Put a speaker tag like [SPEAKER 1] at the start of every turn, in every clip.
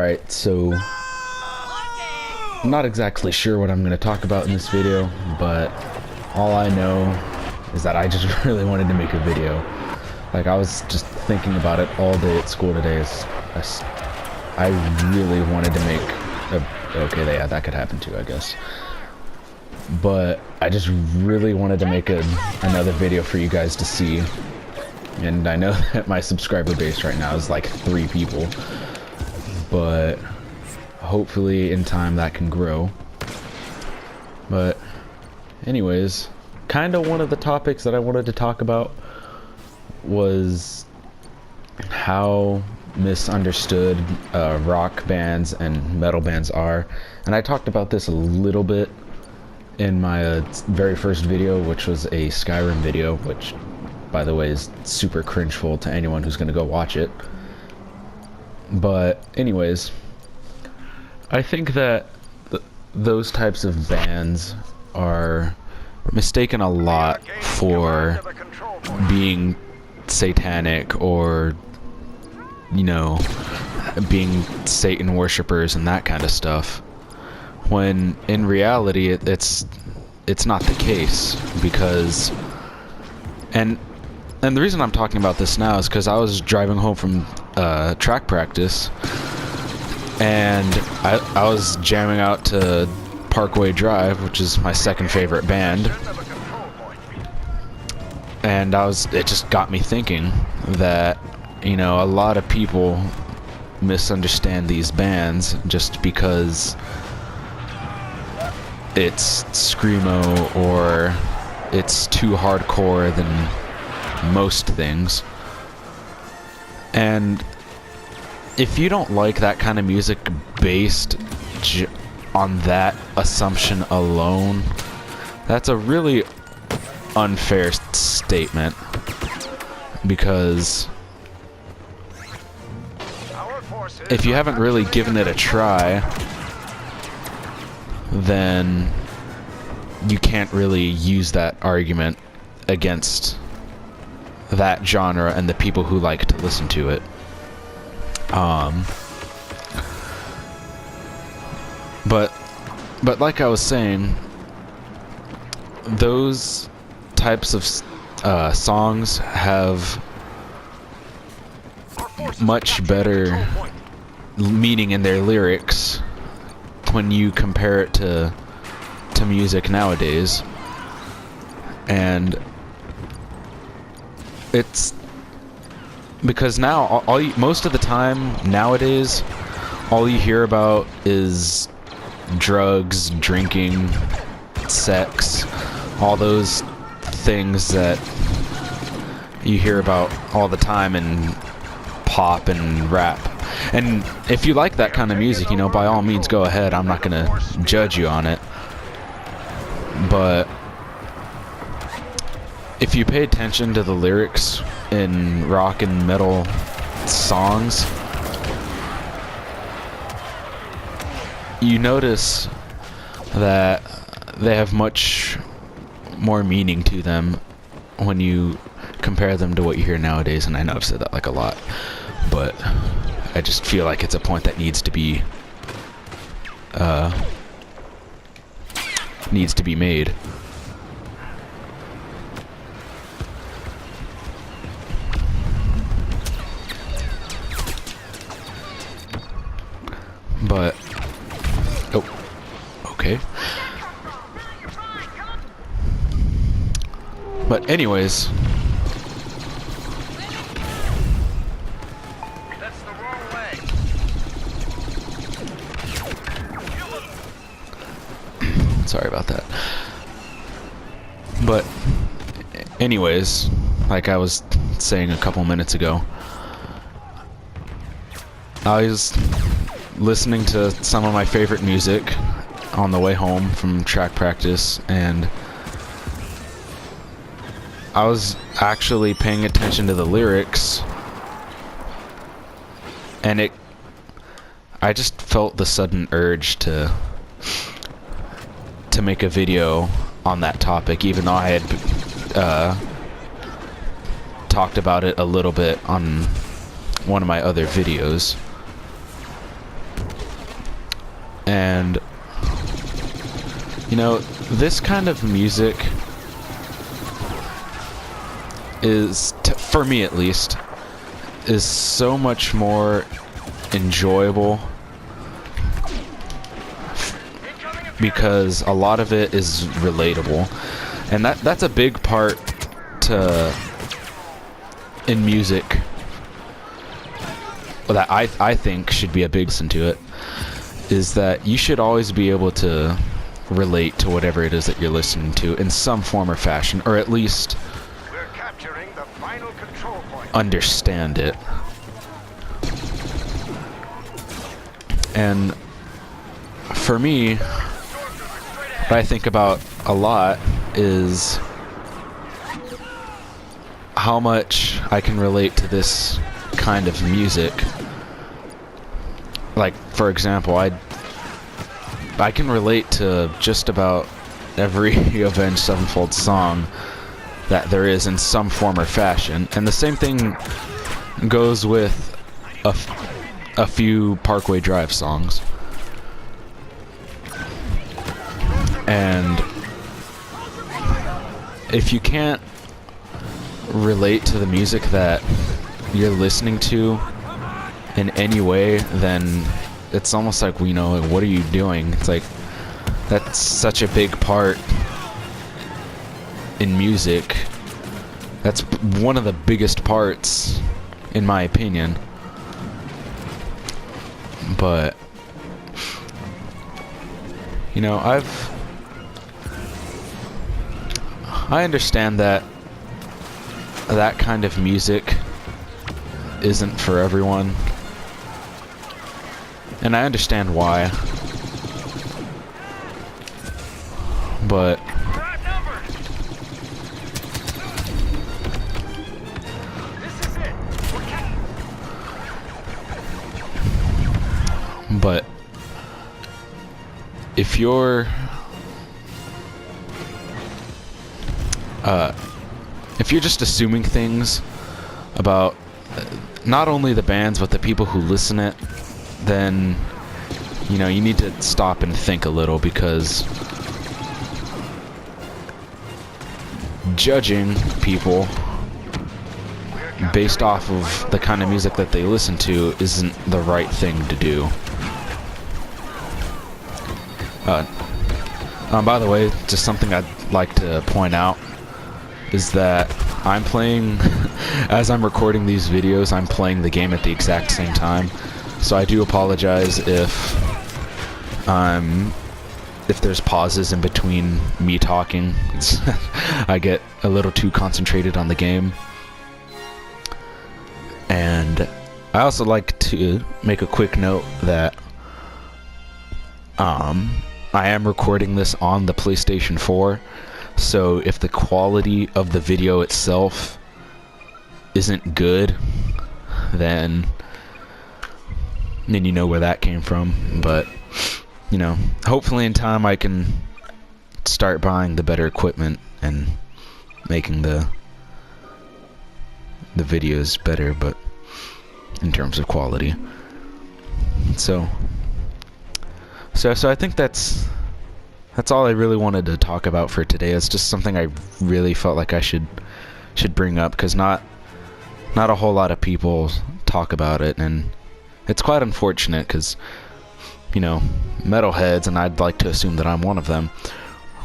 [SPEAKER 1] Alright, so I'm not exactly sure what I'm going to talk about in this video, but all I know is that I just really wanted to make a video. Like, I was just thinking about it all day at school today. I really wanted to make a... Okay, yeah, that could happen too, I guess. But I just really wanted to make another video for you guys to see. And I know that my subscriber base right now is like 3 people. But hopefully in time that can grow. But anyways, kind of one of the topics that I wanted to talk about was how misunderstood rock bands and metal bands are. And I talked about this a little bit in my very first video, which was a Skyrim video, which by the way is super cringeful to anyone who's gonna go watch it. But anyways, I think that those types of bands are mistaken a lot for being satanic or, you know, being Satan worshippers and that kind of stuff, when in reality it's not the case. Because and the reason I'm talking about this now is because I was driving home from track practice, and I was jamming out to Parkway Drive, which is my second favorite band, and it just got me thinking that, you know, a lot of people misunderstand these bands just because it's screamo or it's too hardcore than most things. And if you don't like that kind of music based on that assumption alone, that's a really unfair statement. Because if you haven't really given it a try, then you can't really use that argument against that genre and the people who like to listen to it. But like I was saying, those types of songs have much better meaning in their lyrics when you compare it to music nowadays. And it's because now most of the time nowadays all you hear about is drugs, drinking, sex, all those things that you hear about all the time in pop and rap. And if you like that kind of music, you know, by all means go ahead. I'm not gonna judge you on it. But if you pay attention to the lyrics in rock and metal songs, you notice that they have much more meaning to them when you compare them to what you hear nowadays. And I know I've said that like a lot, but I just feel like it's a point that needs to be made. But okay. But anyways,
[SPEAKER 2] that's the wrong way.
[SPEAKER 1] sorry about that. But anyways, like I was saying a couple minutes ago, I was listening to some of my favorite music on the way home from track practice, and I was actually paying attention to the lyrics, and I just felt the sudden urge to make a video on that topic, even though I had talked about it a little bit on one of my other videos. And you know, this kind of music is, for me at least, is so much more enjoyable because a lot of it is relatable, and that's a big part in music that I think should be a big listen to it, is that you should always be able to relate to whatever it is that you're listening to in some form or fashion, or at least understand it. And for me, what I think about a lot is how much I can relate to this kind of music. Like, for example, I can relate to just about every Avenged Sevenfold song that there is in some form or fashion, and the same thing goes with a few Parkway Drive songs. And if you can't relate to the music that you're listening to in any way, then it's almost like, you know, what are you doing? It's like, that's such a big part in music. That's one of the biggest parts, in my opinion. But, you know, I understand that that kind of music isn't for everyone, and I understand why. But if you're just assuming things about not only the bands but the people who listen it, then, you know, you need to stop and think a little, because judging people based off of the kind of music that they listen to isn't the right thing to do. By the way, just something I'd like to point out is that I'm playing, as I'm recording these videos, I'm playing the game at the exact same time. So I do apologize if there's pauses in between me talking. I get a little too concentrated on the game. And I also like to make a quick note that I am recording this on the PlayStation 4, so if the quality of the video itself isn't good, then you know where that came from. But, you know, hopefully in time I can start buying the better equipment and making the videos better, but in terms of quality. So I think that's all I really wanted to talk about for today. It's just something I really felt like I should bring up, because not a whole lot of people talk about it, and it's quite unfortunate, because, you know, metalheads, and I'd like to assume that I'm one of them,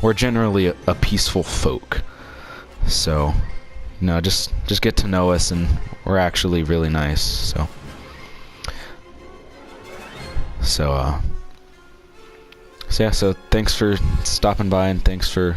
[SPEAKER 1] we're generally a peaceful folk. So, you know, just get to know us, and we're actually really nice. So yeah, so thanks for stopping by, and thanks for